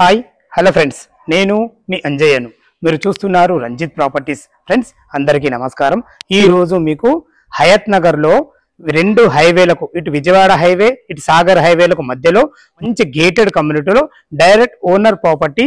Hi hello friends, నేను మీ అంజయ్యను. మీరు చూస్తున్నారు రంజిత్ ప్రాపర్టీస్. ఫ్రెండ్స్ అందరికీ నమస్కారం. ఈరోజు మీకు హయత్ నగర్లో రెండు హైవేలకు, ఇటు విజయవాడ హైవే ఇటు సాగర్ హైవేలకు మధ్యలో మంచి గేటెడ్ కమ్యూనిటీలో డైరెక్ట్ ఓనర్ ప్రాపర్టీ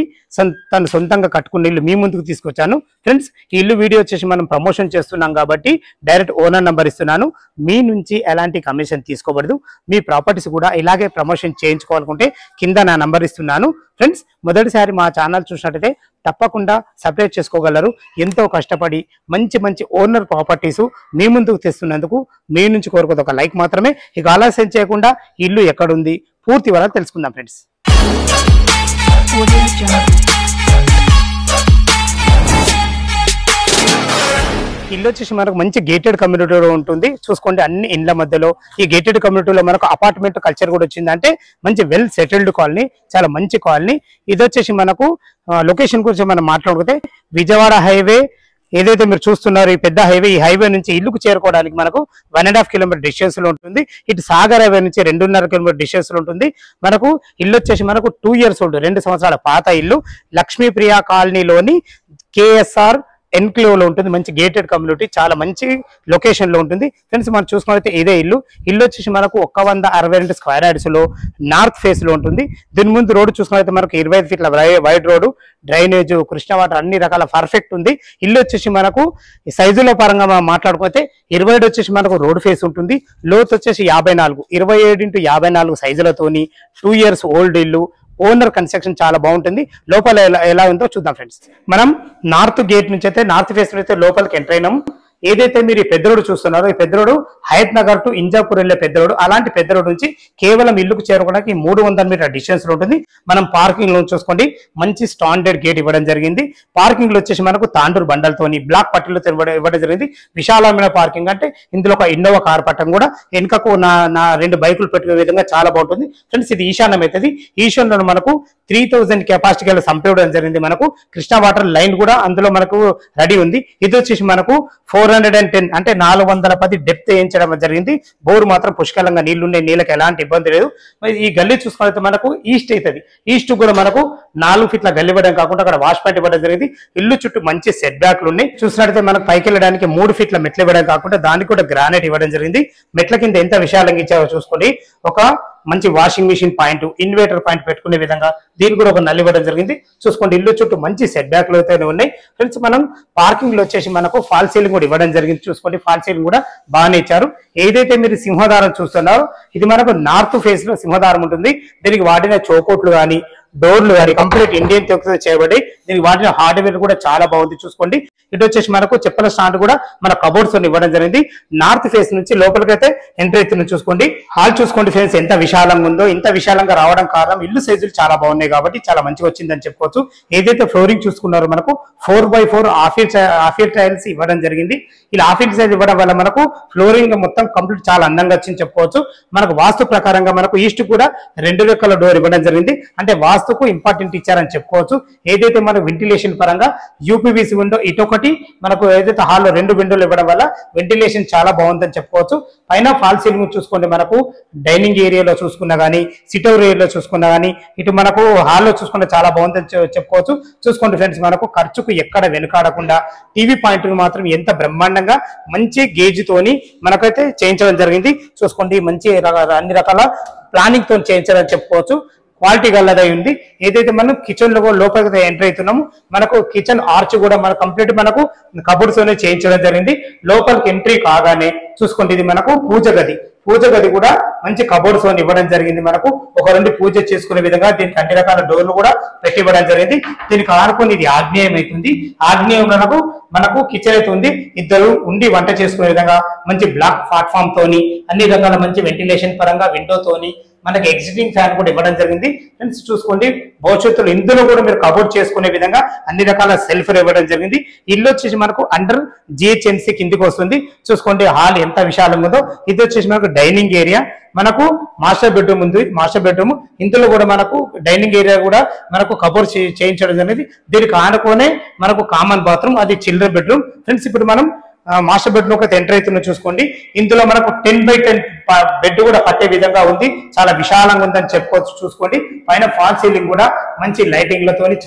తను సొంతంగా కట్టుకున్న ఇల్లు మీ ముందుకు తీసుకొచ్చాను. ఫ్రెండ్స్ ఈ ఇల్లు వీడియో వచ్చేసి మనం ప్రమోషన్ చేస్తున్నాం కాబట్టి డైరెక్ట్ ఓనర్ నంబర్ ఇస్తున్నాను. మీ నుంచి ఎలాంటి కమిషన్ తీసుకోబడదు. మీ ప్రాపర్టీస్ కూడా ఇలాగే ప్రమోషన్ చేయించుకోవాలనుకుంటే కింద నా నంబర్ ఇస్తున్నాను. ఫ్రెండ్స్ మొదటిసారి మా ఛానల్ చూసినట్టయితే తప్పకుండా సబ్స్క్రైబ్ చేసుకోగలరు. ఎంతో కష్టపడి మంచి మంచి ఓనర్ ప్రాపర్టీస్ మీ ముందుకు తెస్తున్నందుకు మీ నుంచి కోరుకోదు ఒక లైక్ మాత్రమే. ఇక ఆలస్యం చేయకుండా ఇల్లు ఎక్కడుంది పూర్తి వరకు తెలుసుకుందాం ఫ్రెండ్స్. ఇల్లు వచ్చేసి మనకు మంచి గేటెడ్ కమ్యూనిటీలో ఉంటుంది. చూసుకోండి అన్ని ఇండ్ల మధ్యలో ఈ గేటెడ్ కమ్యూనిటీలో మనకు అపార్ట్మెంట్ కల్చర్ కూడా వచ్చింది. అంటే మంచి వెల్ సెటిల్డ్ కాలనీ, చాలా మంచి కాలనీ. ఇది వచ్చేసి మనకు లొకేషన్ గురించి మనం మాట్లాడుకుంటే విజయవాడ హైవే ఏదైతే మీరు చూస్తున్నారు ఈ పెద్ద హైవే, ఈ హైవే నుంచి ఇల్లుకు చేరుకోవడానికి మనకు 1.5 కిలోమీటర్ డిస్టెన్స్ లో ఉంటుంది. ఇటు సాగర్ హైవే నుంచి 2.5 కిలోమీటర్ డిస్టెన్స్ లో ఉంటుంది. మనకు ఇల్లు వచ్చేసి మనకు 2 ఇయర్స్ ఓల్డ్, 2 సంవత్సరాల పాత ఇల్లు. లక్ష్మీప్రియ కాలనీలోని కేఎస్ఆర్ ఎన్క్లేవ్ లో ఉంటుంది. మంచి గేటెడ్ కమ్యూనిటీ, చాలా మంచి లొకేషన్ లో ఉంటుంది. ఫ్రెండ్స్ మనం చూసుకున్నట్లయితే ఇదే ఇల్లు వచ్చేసి మనకు 162 స్క్వేర్ యార్డ్స్ లో నార్త్ ఫేస్ లో ఉంటుంది. దీని ముందు రోడ్డు చూసుకున్నట్లయితే మనకు 25 ఫీట్ల wide road, drainage, Krishna water అన్ని రకాల పర్ఫెక్ట్ ఉంది. ఇల్లు వచ్చేసి మనకు సైజుల పరంగా మనం మాట్లాడుకుంటే 20 వచ్చేసి మనకు రోడ్ ఫేస్ ఉంటుంది. లోతు వచ్చేసి 54, 27x54 సైజులతోని 2 ఇయర్స్ ఓల్డ్ ఇల్లు. ఓనర్ కన్స్ట్రక్షన్ చాలా బాగుంటుంది. లోపల ఎలా ఉందో చూద్దాం ఫ్రెండ్స్. మనం నార్త్ గేట్ నుంచి అయితే నార్త్ ఫేస్ అయితే లోపలికి ఎంటర్ అయినాము. ఏదైతే మీరు ఈ పెద్ద రోడ్ చూస్తున్నారో ఈ పెద్ద రోడ్ హయత్ నగర్ టు ఇంజాపూర్ వెళ్లే పెద్ద రోడ్. అలాంటి పెద్ద రోడ్ నుంచి కేవలం ఇల్లుకు చేరుకోవడానికి 300 మీటర్ డిస్టెన్స్ లో ఉంటుంది. మనం పార్కింగ్ లో చూసుకోండి మంచి స్టాండర్డ్ గేట్ ఇవ్వడం జరిగింది. పార్కింగ్ లో వచ్చేసి మనకు తాండూరు బండలతోని బ్లాక్ పట్టీలతో ఇవ్వడం జరిగింది. విశాలమైన పార్కింగ్, అంటే ఇందులో ఒక ఇన్నోవా కార్ పట్టం కూడా వెనుకకు నా 2 బైకులు పెట్టుకునే విధంగా చాలా బాగుంటుంది. ఫ్రెండ్స్ ఇది ఈశాన్యం అవుతుంది. ఈశాన్యంలో మనకు 3000 కెపాసిటీ గల సంప్ ఇవ్వడం జరిగింది. మనకు కృష్ణా వాటర్ లైన్ కూడా అందులో మనకు రెడీ ఉంది. ఇది వచ్చేసి మనకు 410 అంటే 410 డెప్త్ వేయించడం జరిగింది. బోర్ మాత్రం పుష్కలంగా నీళ్లున్నాయి, నీళ్ళకి ఎలాంటి ఇబ్బంది లేదు. ఈ గల్లీ చూసుకున్నట్లయితే మనకు ఈస్ట్ అవుతుంది. ఈస్ట్ కూడా మనకు 4 ఫీట్ల గల్లీ ఇవ్వడం కాకుండా అక్కడ వాష్ పాయింట్ ఇవ్వడం జరిగింది. ఇల్లు చుట్టూ మంచి సెట్ బ్యాక్లు ఉన్నాయి. చూసినట్లయితే మనకు పైకి వెళ్ళడానికి 3 ఫీట్ల మెట్లు ఇవ్వడం కాకుండా దానికి కూడా గ్రానైట్ ఇవ్వడం జరిగింది. మెట్ల కింద ఎంత విశాలంగా ఇచ్చారో చూసుకోండి. ఒక మంచి washing machine point, inverter point పెట్టుకునే విధంగా దీనికి కూడా ఒక నల్లి ఇవ్వడం జరిగింది. చూసుకోండి ఇల్లు చుట్టూ మంచి సెట్ బ్యాక్లు అయితే ఉన్నాయి. ఫ్రెండ్స్ మనం పార్కింగ్ లో వచ్చేసి మనకు ఫాల్ సీలింగ్ కూడా ఇవ్వడం జరిగింది. చూసుకోండి ఫాల్ సీలింగ్ కూడా బాగానే ఇచ్చారు. ఏదైతే మీరు సింహదారం చూస్తున్నారో ఇది మనకు నార్త్ ఫేస్ లో సింహదారం ఉంటుంది. దీనికి వాడిన చౌకోట్లు కానీ డోర్లు కానీ కంప్లీట్ ఇండియన్ చేయబడి దీనికి వాటిన హార్డ్వేర్ కూడా చాలా బాగుంది. చూసుకోండి ఇటు వచ్చేసి మనకు చెప్పల స్టాండ్ కూడా మన కబోర్డ్స్ ఇవ్వడం జరిగింది. నార్త్ ఫేస్ నుంచి లోపలికైతే ఎంట్రీ అవుతుంది. చూసుకోండి హాల్ చూసుకోండి ఫ్రెండ్స్ ఎంత విశాలంగా ఉందో. ఇంత విశాలంగా రావడం కారణం ఇల్లు సైజులు చాలా బాగున్నాయి కాబట్టి చాలా మంచిగా వచ్చిందని చెప్పుకోవచ్చు. ఏదైతే ఫ్లోరింగ్ చూసుకున్నారో మనకు 4x4 ఆఫీర్ టైల్స్ ఇవ్వడం జరిగింది. ఇలా ఆఫీర్ సైజ్ ఇవ్వడం వల్ల మనకు ఫ్లోరింగ్ మొత్తం కంప్లీట్ చాలా అందంగా వచ్చింది చెప్పుకోవచ్చు. మనకు వాస్తు ప్రకారంగా మనకు ఈస్ట్ కూడా 2 రెక్కల డోర్ ఇవ్వడం జరిగింది. అంటే వాస్తుకు ఇంపార్టెంట్ ఇచ్చారని చెప్పుకోవచ్చు. ఏదైతే మనకు వెంటిలేషన్ పరంగా యూపీవీసీ విండో ఇటొకటి మనకు ఏదైతే హాల్లో 2 విండోలు ఇవ్వడం వల్ల వెంటిలేషన్ చాలా బాగుందని చెప్పుకోవచ్చు. పైన ఫాల్ సీలింగ్ చూసుకోండి మనకు డైనింగ్ ఏరియాలో చూసుకున్నా కానీ సిట్అవుట్ ఏరియాలో చూసుకున్నా కానీ ఇటు మనకు హాల్లో చూసుకుంటే చాలా బాగుందని చెప్పుకోవచ్చు. చూసుకోండి ఫ్రెండ్స్ మనకు ఖర్చుకు ఎక్కడ వెనుకాడకుండా టీవీ పాయింట్ మాత్రం ఎంత బ్రహ్మాండంగా మంచి గేజ్ తోని మనకైతే చేయించడం జరిగింది. చూసుకోండి మంచి అన్ని రకాల ప్లానింగ్ తో చేయించాలని చెప్పుకోవచ్చు. క్వాలిటీ గల్లదై ఉంది. ఏదైతే మనం కిచెన్ లో లోపలికి ఎంటర్ అవుతున్నాము మనకు కిచెన్ ఆర్చ్ కూడా మన కంప్లీట్ మనకు కబోర్డ్స్ తోనే చేయించడం జరిగింది. లోపలికి ఎంట్రీ కాగానే చూసుకోండి ఇది మనకు పూజ గది కూడా మంచి కబోర్డ్స్ ఇవ్వడం జరిగింది. మనకు ఒక 2 పూజ చేసుకునే విధంగా దీనికి అన్ని రకాల డోర్లు కూడా పెట్టి ఇవ్వడం జరిగింది. దీనికి ఆనుకొని ఇది ఆగ్నేయం అవుతుంది. ఆగ్నేయం మనకు కిచెన్ అయితే ఉంది. ఇద్దరు ఉండి వంట చేసుకునే విధంగా మంచి బ్లాక్ ప్లాట్ఫామ్ తోని అన్ని రకాల మంచి వెంటిలేషన్ పరంగా విండో తోని మనకి ఎగ్జిటింగ్ ఫ్యాన్ కూడా ఇవ్వడం జరిగింది. ఫ్రెండ్స్ చూసుకోండి భవిష్యత్తులో ఇందులో కూడా మీరు కబోర్డ్ చేసుకునే విధంగా అన్ని రకాల సెల్ఫ్ ఇవ్వడం జరిగింది. ఇల్లు వచ్చేసి మనకు అండర్ జిహెచ్ఎంసీ కిందికి వస్తుంది. చూసుకోండి హాల్ ఎంత విశాలంగా ఉందో. ఇది వచ్చేసి మనకు డైనింగ్ ఏరియా, మనకు మాస్టర్ బెడ్రూమ్ ఉంది. మాస్టర్ బెడ్రూమ్ ఇందులో కూడా మనకు డైనింగ్ ఏరియా కూడా మనకు కబోర్డ్ చేయించడం జరిగింది. దీనికి ఆనుకోనే మనకు కామన్ బాత్రూమ్, అది చిల్డ్రన్ బెడ్రూమ్. ఫ్రెండ్స్ ఇప్పుడు మనం మాస్టర్ బెడ్రూమ్ అయితే ఎంటర్ అవుతున్న చూసుకోండి. ఇందులో మనకు 10x10 బెడ్ కూడా పట్టే విధంగా ఉంది. చాలా విశాలంగా ఉందని చెప్పుకోవచ్చు. చూసుకోండి పైన ఫాల్ సీలింగ్ కూడా మంచి లైటింగ్ లతోని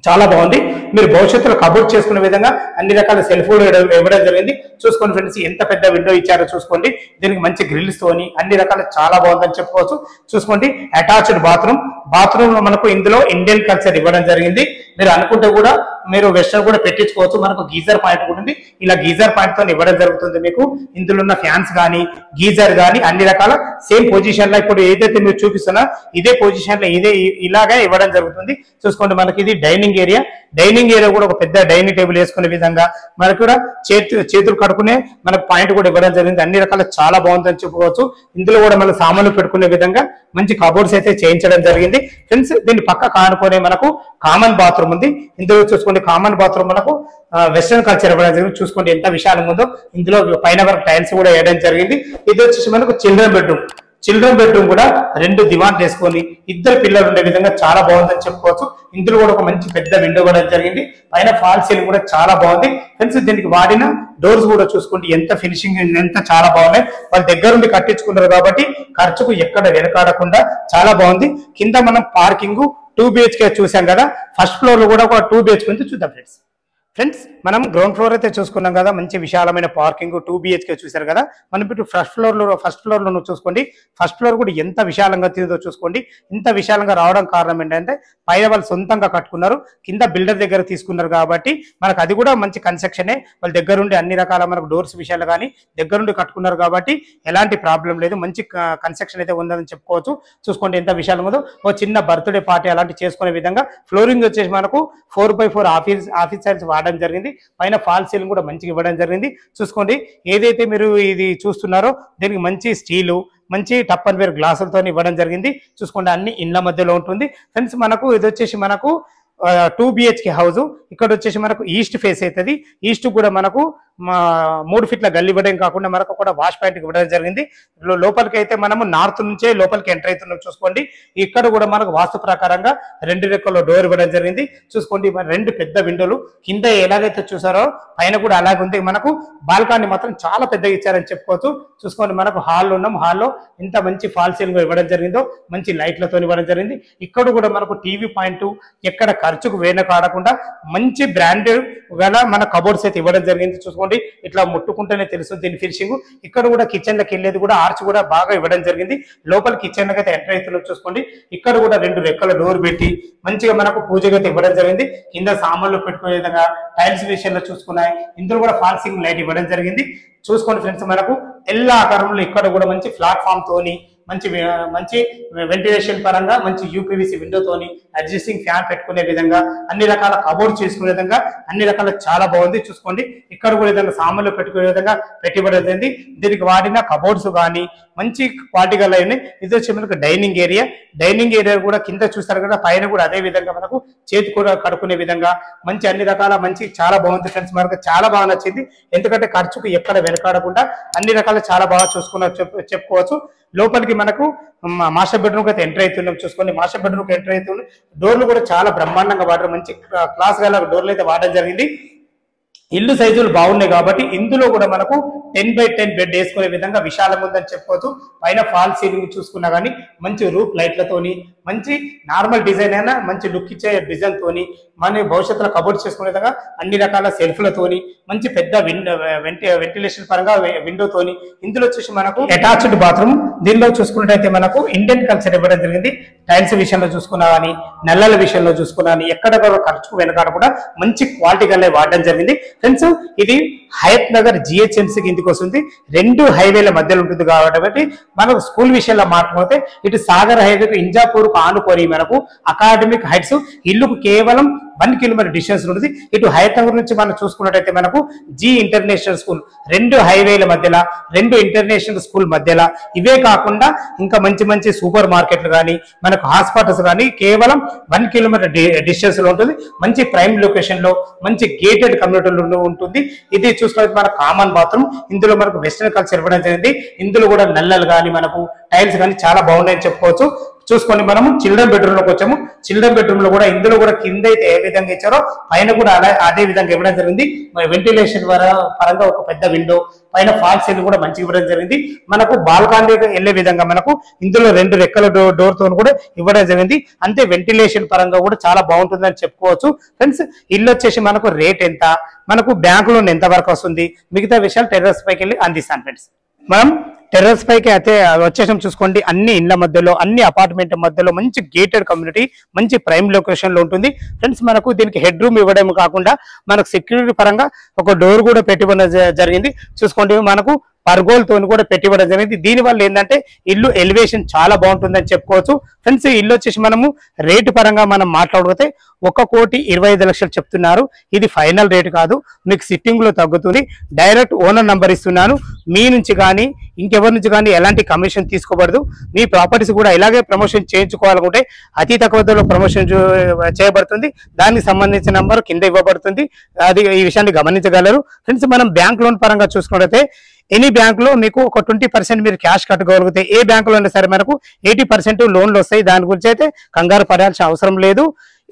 చాలా బాగుంది. మీరు భవిష్యత్తులో కబోర్డ్ చేసుకునే విధంగా అన్ని రకాల సెల్ఫ్ కూడా ఇవ్వడం జరిగింది. చూసుకోండి ఫ్రెండ్స్ ఎంత పెద్ద విండో ఇచ్చారో చూసుకోండి. దీనికి మంచి గ్రిల్స్ తోని అన్ని రకాల చాలా బాగుందని చెప్పుకోవచ్చు. చూసుకోండి అటాచ్డ్ బాత్రూమ్ లో మనకు ఇందులో ఇండియన్ కల్చర్ ఇవ్వడం జరిగింది. మీరు అనుకుంటే కూడా మీరు వెస్టర్న్ కూడా పెట్టించుకోవచ్చు. మనకు గీజర్ పాయింట్ కూడా ఉంది. ఇలా గీజర్ పాయింట్ తో ఇవ్వడం జరుగుతుంది. మీకు ఇందులో ఉన్న ఫ్యాన్స్ కానీ గీజర్ కానీ అన్ని రకాల సేమ్ పొజిషన్ లో ఇప్పుడు ఏదైతే మీరు చూపిస్తున్నా ఇదే పొజిషన్ లో ఇలాగే ఇవ్వడం జరుగుతుంది. చూసుకోండి మనకి ఇది డైనింగ్ ఏరియా కూడా ఒక పెద్ద డైనింగ్ టేబుల్ వేసుకునే విధంగా మనకు కూడా చేతులు కడుకునే మనకు పాయింట్ కూడా ఇవ్వడం జరిగింది. అన్ని రకాల చాలా బాగుందని చెప్పుకోవచ్చు. ఇందులో కూడా మన సామాన్లు పెట్టుకునే విధంగా మంచి కబోర్డ్స్ అయితే చేయించడం జరిగింది. ఫ్రెండ్స్ దీన్ని పక్క కానుకునే మనకు కామన్ బాత్రూమ్ ఉంది. ఇందులో చూసుకోండి కామన్ బాత్రూమ్ మనకు వెస్టర్న్ కల్చర్ ఇవ్వడం జరిగింది. చూసుకోండి ఎంత విశాలంగా ఉందో. ఇందులో పైన వరకు టైల్స్ కూడా వేయడం జరిగింది. ఇది వచ్చేసి మనకు చిల్డ్రన్ బెడ్రూమ్ కూడా 2 దివాన్లు వేసుకొని 2 పిల్లలు ఉండే విధంగా చాలా బాగుందని చెప్పుకోవచ్చు. ఇందులో కూడా ఒక మంచి పెద్ద విండో కూడా జరిగింది. పైన ఫాల్ సీలింగ్ కూడా చాలా బాగుంది. ఫ్రెండ్స్ దీనికి వాడిన డోర్స్ కూడా చూసుకోండి ఎంత ఫినిషింగ్ ఎంత చాలా బాగున్నాయి. వాళ్ళ దగ్గరుండి కట్టించుకున్నారు కాబట్టి ఖర్చుకు ఎక్కడ వెనకాడకుండా చాలా బాగుంది. కింద మనం పార్కింగ్ 2 BHK చూసాం కదా. ఫస్ట్ ఫ్లోర్ లో కూడా ఒక 2 BHK ఉంది. చూద్దాం ఫ్రెండ్స్ మనం గ్రౌండ్ ఫ్లోర్ అయితే చూసుకున్నాం కదా. మంచి విశాలమైన పార్కింగ్ 2 BHK చూసారు కదా. మనం ఇప్పుడు ఫస్ట్ ఫ్లోర్ లో చూసుకోండి. ఫస్ట్ ఫ్లోర్ కూడా ఎంత విశాలంగా తీరుదో చూసుకోండి. ఇంత విశాలంగా రావడం కారణం ఏంటంటే పైన వాళ్ళు సొంతంగా కట్టుకున్నారు, కింద బిల్డర్ దగ్గర తీసుకున్నారు కాబట్టి మనకు అది కూడా మంచి కన్స్ట్రక్షనే. వాళ్ళ దగ్గరుండి అన్ని రకాల మనకు డోర్స్ విషయాలు కానీ దగ్గరుండి కట్టుకున్నారు కాబట్టి ఎలాంటి ప్రాబ్లం లేదు. మంచి కన్స్ట్రక్షన్ అయితే ఉందని చెప్పుకోవచ్చు. చూసుకోండి ఎంత విశాలంగా ఉందో. ఓ చిన్న బర్త్డే పార్టీ అలాంటి చేసుకునే విధంగా ఫ్లోరింగ్ వచ్చేసి మనకు 4x4 ఆఫీస్ సైజ్ వాడడం జరిగింది. పైన ఫాల్ సీలింగ్ కూడా మంచిగా ఇవ్వడం జరిగింది. చూసుకోండి ఏదైతే మీరు ఇది చూస్తున్నారో దీనికి మంచి స్టీలు మంచి టప్ అండ్ వేర్ గ్లాసులతో ఇవ్వడం జరిగింది. చూసుకోండి అన్ని ఇండ్ల మధ్యలో ఉంటుంది. ఫ్రెండ్స్ మనకు ఇది వచ్చేసి మనకు 2 BHK హౌస్. ఇక్కడ వచ్చేసి మనకు ఈస్ట్ ఫేస్ అవుతుంది. ఈస్ట్ కూడా మనకు 3 ఫీట్ల గల్లి ఇవ్వడం కాకుండా మనకు కూడా వాష్ పాయింట్ ఇవ్వడం జరిగింది. లోపలికి అయితే మనము నార్త్ నుంచే లోపలికి ఎంటర్ అవుతున్నాం. చూసుకోండి ఇక్కడ కూడా మనకు వాస్తు ప్రకారంగా 2 రెక్కల డోర్ ఇవ్వడం జరిగింది. చూసుకోండి 2 పెద్ద విండోలు కింద ఎలాగైతే చూసారో పైన కూడా అలాగే ఉంది. మనకు బాల్కనీ మాత్రం చాలా పెద్దగా ఇచ్చారని చెప్పుకోవచ్చు. చూసుకోండి మనకు హాల్లో ఉన్నాం. హాల్లో ఇంత మంచి ఫాల్ సీలింగ్ ఇవ్వడం జరిగిందో మంచి లైట్లతో ఇవ్వడం జరిగింది. ఇక్కడ కూడా మనకు టీవీ పాయింట్ ఎక్కడ ఖర్చుకు వేనకాడకుండా మంచి బ్రాండెడ్ గల మన కబోర్డ్స్ అయితే ఇవ్వడం జరిగింది. చూసుకోండి ఇట్లా ముట్టుకుంటేనే తెలుసు దీని ఫినిషింగ్. ఇక్కడ కూడా కిచెన్ లోకి వెళ్ళేది కూడా ఆర్చ్ కూడా బాగా ఇవ్వడం జరిగింది. లోపల కిచెన్ లోకి అయితే ఎంటర్ అవుతున్నాం. చూసుకోండి ఇక్కడ కూడా 2 రెక్కల డోర్ పెట్టి మంచిగా మనకు పూజగా అయితే ఇవ్వడం జరిగింది. కింద సామాన్లు పెట్టుకునే విధంగా టైల్స్ విషయంలో చూసుకున్నాయి. ఇందులో కూడా ఫాల్ సీలింగ్ లైట్ ఇవ్వడం జరిగింది. చూసుకోండి ఫ్రెండ్స్ మనకు తెల్ల ఆకారంలో ఇక్కడ కూడా మంచి ప్లాట్ఫామ్ తోని మంచి వెంటిలేషన్ పరంగా మంచి యూపీవీసీ విండోతోని అడ్జస్టింగ్ ఫ్యాన్ పెట్టుకునే విధంగా అన్ని రకాల కబోర్డ్ చేసుకునే విధంగా అన్ని రకాల చాలా బాగుంది. చూసుకోండి ఇక్కడ కూడా విధంగా సామాన్లు పెట్టుకునే విధంగా పెట్టబడింది. దీనికి వాడిన కబోర్డ్స్ కానీ మంచి క్వాలిటీ గల ఉన్నాయి. ఇది వచ్చి మనకు డైనింగ్ ఏరియా కూడా కింద చూస్తారు కదా. పైన కూడా అదే విధంగా మనకు చేతి కూడా కడుక్కునే విధంగా మంచి అన్ని రకాల మంచి చాలా బాగుంది ఫ్రెండ్స్. మనకు చాలా బాగా నచ్చింది. ఎందుకంటే ఖర్చుకు ఎక్కడ వెనకాడకుండా అన్ని రకాల చాలా బాగా చెప్పుకోవచ్చు. లోపలికి మనకు మాస్టర్ బెడ్రూమ్ అయితే ఎంటర్ అవుతున్నాం. చూసుకోండి మాస్టర్ బెడ్రూమ్ ఎంటర్ అవుతుంది. డోర్లు కూడా చాలా బ్రహ్మాండంగా వాడడం మంచి క్లాస్ గల డోర్లు అయితే వాడడం జరిగింది. ఇల్లు సైజులు బాగున్నాయి కాబట్టి ఇందులో కూడా మనకు 10x10 బెడ్ వేసుకునే విధంగా విశాలంగా ఉందని చెప్పుకోవచ్చు. పైన ఫాల్ సీలింగ్ చూసుకున్నా కానీ మంచి రూప్ లైట్లతోని మంచి నార్మల్ డిజైన్ అయినా మంచి లుక్ ఇచ్చే డిజైన్ తోని మన భవిష్యత్తులో కబోర్డ్ చేసుకునే విధంగా అన్ని రకాల సెల్ఫ్లతోని మంచి పెద్ద వెంటిలేషన్ పరంగా విండోతోని ఇందులో వచ్చేసి మనకు అటాచ్డ్ బాత్రూమ్. దీనిలో చూసుకున్నట్టయితే మనకు ఇండియన్ కల్చర్ ఇవ్వడం జరిగింది. టైల్స్ విషయంలో చూసుకున్నా కానీ నల్లల విషయంలో చూసుకున్నా కానీ ఎక్కడ ఖర్చుకు వెనకాడ కూడా మంచి క్వాలిటీ గల వాడడం జరిగింది. ఫ్రెండ్స్ ఇది హయత్ నగర్ GHMC కిందికి వస్తుంది. 2 హైవేల మధ్యలో ఉంటుంది కాబట్టి మనకు స్కూల్ విషయంలో మాట్లాడితే ఇటు సాగర్ హైవేకు ఇంజాపూర్ ఆనుకొని మనకు అకాడమిక్ హైట్స్ ఇల్లుకు కేవలం 1 కిలోమీటర్ డిస్టెన్స్ ఉంటుంది. ఇటు హయత్ నగర్ నుంచి మనం చూసుకున్నట్టయితే మనకు జీ ఇంటర్నేషనల్ స్కూల్ 2 హైవేల మధ్యలో 2 ఇంటర్నేషనల్ స్కూల్ మధ్యలో ఇవే కాకుండా ఇంకా మంచి సూపర్ మార్కెట్లు కానీ మనకు హాస్పిటల్స్ కానీ కేవలం 1 కిలోమీటర్ డిస్టెన్స్ లో ఉంటుంది. మంచి ప్రైమ్ లొకేషన్ లో మంచి గేటెడ్ కమ్యూనిటీలో ఉంటుంది. ఇది చూసుకుంటే మన కామన్ బాత్రూమ్. ఇందులో మనకు వెస్టర్న్ కల్చర్ ఇవ్వడం జరిగింది. ఇందులో కూడా నల్లలు కానీ మనకు టైల్స్ కానీ చాలా బాగున్నాయని చెప్పుకోవచ్చు. చూసుకొని మనము చిల్డ్రన్ బెడ్రూమ్ లోకి వచ్చాము. చిల్డ్రన్ బెడ్రూమ్ లో కూడా ఇందులో కూడా కింద అయితే ఏ విధంగా ఇచ్చారో పైన కూడా అదే విధంగా ఇవ్వడం జరిగింది. వెంటిలేషన్ పరంగా ఒక పెద్ద విండో, పైన ఫాల్ సీలింగ్ కూడా మంచిగా ఇవ్వడం జరిగింది. మనకు బాల్కనీ వెళ్లే విధంగా మనకు ఇందులో 2 రెక్కల డోర్ తో కూడా ఇవ్వడం జరిగింది. అంతే వెంటిలేషన్ పరంగా కూడా చాలా బాగుంటుందని చెప్పుకోవచ్చు. ఫ్రెండ్స్, ఇల్లు వచ్చేసి మనకు రేట్ ఎంత, మనకు బ్యాంక్ లోన్ ఎంత వరకు వస్తుంది, మిగతా విషయాలు టెర్రస్ పైకి వెళ్ళి అందిస్తాను. ఫ్రెండ్స్, మనం టెర్రస్ పైకి అయితే వచ్చేసాం. చూసుకోండి, అన్ని ఇండ్ల మధ్యలో, అన్ని అపార్ట్మెంట్ మధ్యలో మంచి గేటెడ్ కమ్యూనిటీ, మంచి ప్రైమ్ లొకేషన్ లో ఉంటుంది. ఫ్రెండ్స్, మనకు దీనికి హెడ్ రూమ్ ఇవ్వడం కాకుండా మనకు సెక్యూరిటీ పరంగా ఒక డోర్ కూడా పెట్టివ్వడం జరిగింది. చూసుకోండి, మనకు పర్గోల్తో కూడా పెట్టివ్వడం జరిగింది. దీనివల్ల ఏంటంటే ఇల్లు ఎలివేషన్ చాలా బాగుంటుందని చెప్పుకోవచ్చు. ఫ్రెండ్స్, ఇల్లు వచ్చేసి మనము రేటు పరంగా మనం మాట్లాడితే 1,25,00,000 చెప్తున్నారు. ఇది ఫైనల్ రేటు కాదు, మీకు సిట్టింగ్ లో తగ్గుతుంది. డైరెక్ట్ ఓనర్ నంబర్ ఇస్తున్నాను. మీ నుంచి కానీ ఇంకెవరి నుంచి కానీ ఎలాంటి కమిషన్ తీసుకోబడదు. మీ ప్రాపర్టీస్ కూడా ఇలాగే ప్రమోషన్ చేయించుకోవాలనుకుంటే అతి తక్కువ ధరలో ప్రమోషన్ చేయబడుతుంది. దానికి సంబంధించిన నంబర్ కింద ఇవ్వబడుతుంది. అది ఈ విషయాన్ని గమనించగలరు. ఫ్రెండ్స్, మనం బ్యాంక్ లోన్ పరంగా చూసుకున్నట్లయితే ఎనీ బ్యాంక్ లో మీకు ఒక 20% మీరు క్యాష్ కట్టుకోగలిగితే, ఏ బ్యాంకులో అయినా సరే మనకు 80% లోన్లు వస్తాయి. దాని గురించి అయితే కంగారు పడాల్సిన అవసరం లేదు.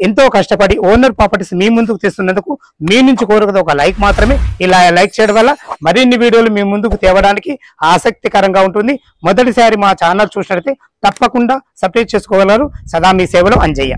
ఎంతో కష్టపడి ఓనర్ ప్రాపర్టీస్ మీ ముందుకు తెస్తున్నందుకు మీ నుంచి కోరుకునే ఒక లైక్ మాత్రమే. ఇలా లైక్ చేయడం వల్ల మరిన్ని వీడియోలు మీ ముందుకు తేవడానికి ఆసక్తికరంగా ఉంటుంది. మొదటిసారి మా ఛానల్ చూసినట్లయితే తప్పకుండా సబ్స్క్రైబ్ చేసుకోగలరు. సదా మీ సేవలో అంజయ్య.